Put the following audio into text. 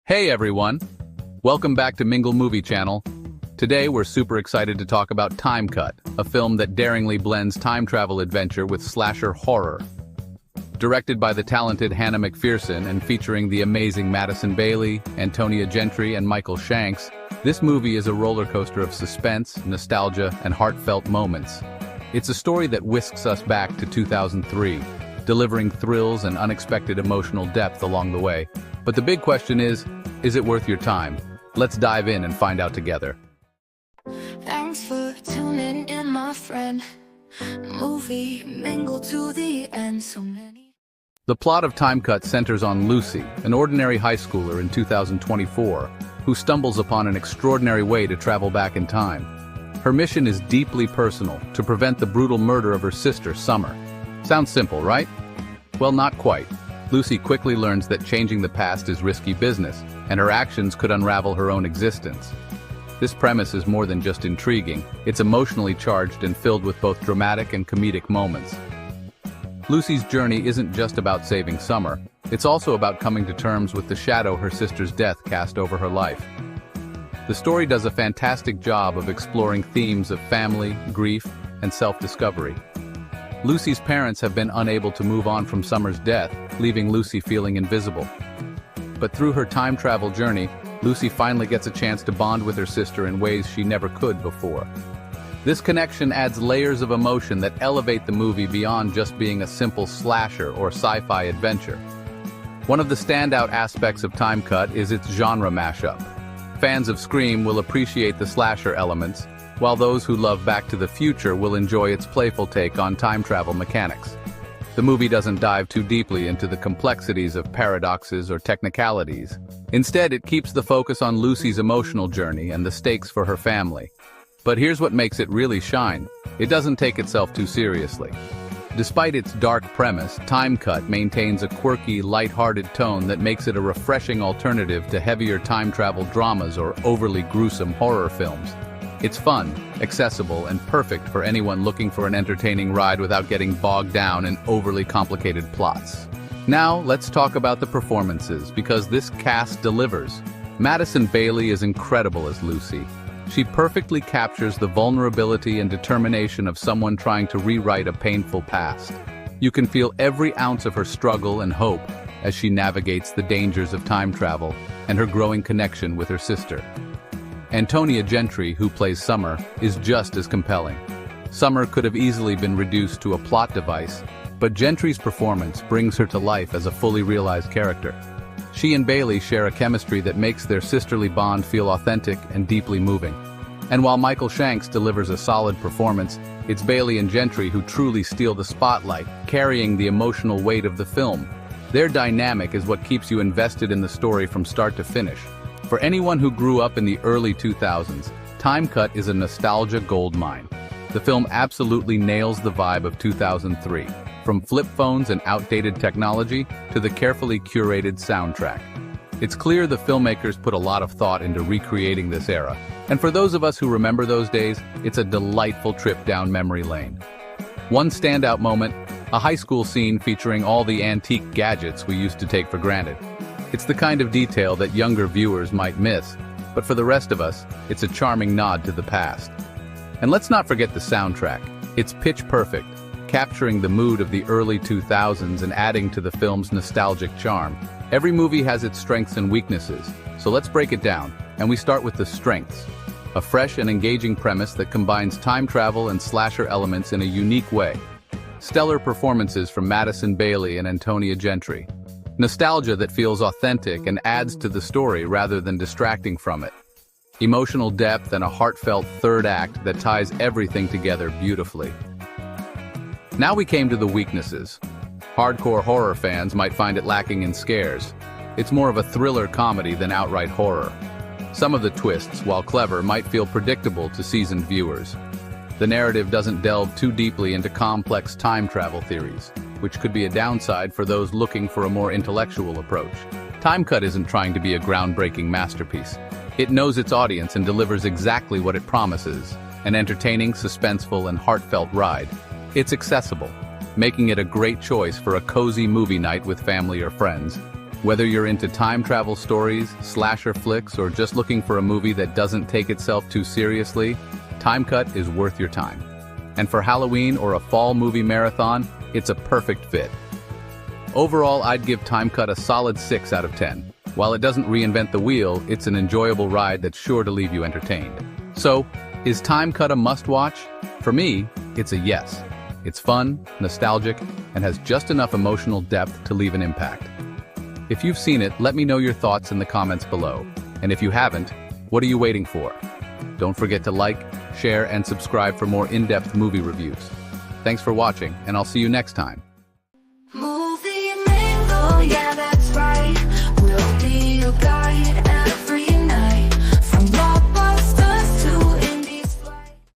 Hey everyone! Welcome back to Mingle Movie channel. Today we're super excited to talk about Time Cut, a film that daringly blends time travel adventure with slasher horror. Directed by the talented Hannah McPherson and featuring the amazing Madison Bailey, Antonia Gentry, and Michael Shanks, this movie is a roller coaster of suspense, nostalgia, and heartfelt moments. It's a story that whisks us back to 2003, delivering thrills and unexpected emotional depth along the way. But the big question is it worth your time? Let's dive in and find out together. Thanks for tuning in, my friend. Movie Mingle to the end, so many. The plot of Time Cut centers on Lucy, an ordinary high schooler in 2024, who stumbles upon an extraordinary way to travel back in time. Her mission is deeply personal, to prevent the brutal murder of her sister, Summer. Sounds simple, right? Well, not quite. Lucy quickly learns that changing the past is risky business, and her actions could unravel her own existence. This premise is more than just intriguing, it's emotionally charged and filled with both dramatic and comedic moments. Lucy's journey isn't just about saving Summer, it's also about coming to terms with the shadow her sister's death cast over her life. The story does a fantastic job of exploring themes of family, grief, and self-discovery. Lucy's parents have been unable to move on from Summer's death, leaving Lucy feeling invisible. But through her time travel journey, Lucy finally gets a chance to bond with her sister in ways she never could before. This connection adds layers of emotion that elevate the movie beyond just being a simple slasher or sci-fi adventure. One of the standout aspects of Time Cut is its genre mashup. Fans of Scream will appreciate the slasher elements, while those who love Back to the Future will enjoy its playful take on time travel mechanics. The movie doesn't dive too deeply into the complexities of paradoxes or technicalities. Instead, it keeps the focus on Lucy's emotional journey and the stakes for her family. But here's what makes it really shine. It doesn't take itself too seriously. Despite its dark premise, Time Cut maintains a quirky, light-hearted tone that makes it a refreshing alternative to heavier time travel dramas or overly gruesome horror films. It's fun, accessible, and perfect for anyone looking for an entertaining ride without getting bogged down in overly complicated plots. Now, let's talk about the performances, because this cast delivers. Madison Bailey is incredible as Lucy. She perfectly captures the vulnerability and determination of someone trying to rewrite a painful past. You can feel every ounce of her struggle and hope as she navigates the dangers of time travel and her growing connection with her sister. Antonia Gentry, who plays Summer, is just as compelling. Summer could have easily been reduced to a plot device, but Gentry's performance brings her to life as a fully realized character. She and Bailey share a chemistry that makes their sisterly bond feel authentic and deeply moving. And while Michael Shanks delivers a solid performance, it's Bailey and Gentry who truly steal the spotlight, carrying the emotional weight of the film. Their dynamic is what keeps you invested in the story from start to finish. For anyone who grew up in the early 2000s, Time Cut is a nostalgia goldmine. The film absolutely nails the vibe of 2003, from flip phones and outdated technology to the carefully curated soundtrack. It's clear the filmmakers put a lot of thought into recreating this era, and for those of us who remember those days, it's a delightful trip down memory lane. One standout moment, a high school scene featuring all the antique gadgets we used to take for granted. It's the kind of detail that younger viewers might miss, but for the rest of us, it's a charming nod to the past. And let's not forget the soundtrack. It's pitch perfect, capturing the mood of the early 2000s and adding to the film's nostalgic charm. Every movie has its strengths and weaknesses, so let's break it down, and we start with the strengths. A fresh and engaging premise that combines time travel and slasher elements in a unique way. Stellar performances from Madison Bailey and Antonia Gentry. Nostalgia that feels authentic and adds to the story rather than distracting from it. Emotional depth and a heartfelt third act that ties everything together beautifully. Now we came to the weaknesses. Hardcore horror fans might find it lacking in scares. It's more of a thriller comedy than outright horror. Some of the twists, while clever, might feel predictable to seasoned viewers. The narrative doesn't delve too deeply into complex time travel theories, which could be a downside for those looking for a more intellectual approach. Time Cut isn't trying to be a groundbreaking masterpiece. It knows its audience and delivers exactly what it promises, an entertaining, suspenseful, and heartfelt ride. It's accessible, making it a great choice for a cozy movie night with family or friends. Whether you're into time travel stories, slasher flicks, or just looking for a movie that doesn't take itself too seriously, Time Cut is worth your time. And for Halloween or a fall movie marathon, it's a perfect fit. Overall, I'd give Time Cut a solid 6 out of 10. While it doesn't reinvent the wheel, it's an enjoyable ride that's sure to leave you entertained. So, is Time Cut a must-watch? For me, it's a yes. It's fun, nostalgic, and has just enough emotional depth to leave an impact. If you've seen it, let me know your thoughts in the comments below. And if you haven't, what are you waiting for? Don't forget to like, share, and subscribe for more in-depth movie reviews. Thanks for watching, and I'll see you next time.